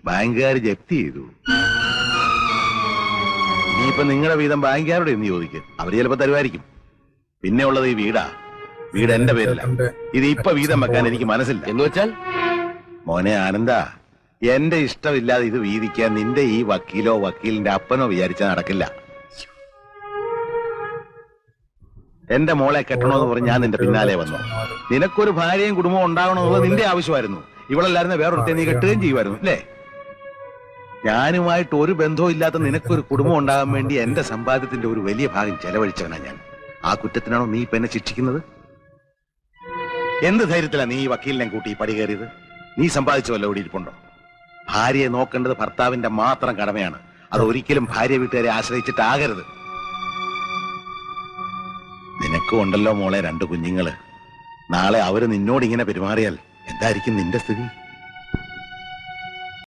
ബാങ്കുകാർ ജപ്തി ചെയ്തു. ഇനിയിപ്പൊ നിങ്ങളുടെ വീതം ബാങ്കുകാരോട് എന്ന് ചോദിക്കും, അവര് ചിലപ്പോ തരുമായിരിക്കും. പിന്നെ ഉള്ളത് ഈ വീടാ. വീട് എന്റെ പേരില്ല. ഇത് ഇപ്പൊ വീതം വെക്കാൻ എനിക്ക് മനസ്സില്ല. എന്ന് വെച്ചാൽ മോനെ ആനന്ദ, എന്റെ ഇഷ്ടമില്ലാതെ ഇത് വീതിക്കാൻ നിന്റെ ഈ വക്കീലോ വക്കീലിന്റെ അപ്പനോ വിചാരിച്ചാൽ നടക്കില്ല. എന്റെ മോളെ കെട്ടണമെന്ന് പറഞ്ഞ് ഞാൻ നിന്റെ പിന്നാലെ വന്നു. നിനക്കൊരു ഭാര്യയും കുടുംബവും ഉണ്ടാവണമെന്നുള്ളത് നിന്റെ ആവശ്യമായിരുന്നു. ഇവളല്ലായിരുന്ന വേറൊരുത്തെ നീ കെട്ടുകയും ചെയ്യുമായിരുന്നു അല്ലേ? ഞാനുമായിട്ട് ഒരു ബന്ധവും ഇല്ലാത്ത നിനക്കൊരു കുടുംബം ഉണ്ടാകാൻ വേണ്ടി എന്റെ സമ്പാദ്യത്തിന്റെ ഒരു വലിയ ഭാഗം ചെലവഴിച്ചവനാ ഞാൻ. ആ കുറ്റത്തിനാണോ നീ ഇപ്പൊ എന്നെ ശിക്ഷിക്കുന്നത്? എന്ത് ധൈര്യത്തിലാ നീ ഈ വക്കീലിനെ കൂട്ടി പടി കയറിയത്? നീ സമ്പാദിച്ച വല്ല ഇവിടെ ഇരിപ്പുണ്ടോ? ഭാര്യയെ നോക്കേണ്ടത് ഭർത്താവിന്റെ മാത്രം കടമയാണ്. അത് ഒരിക്കലും ഭാര്യ വീട്ടുകാരെ ആശ്രയിച്ചിട്ടാകരുത്. നിനക്കും ഉണ്ടല്ലോ മോളെ 2 കുഞ്ഞുങ്ങള്. നാളെ അവര് നിന്നോട് ഇങ്ങനെ പെരുമാറിയാൽ എന്തായിരിക്കും നിന്റെ സ്ഥിതി?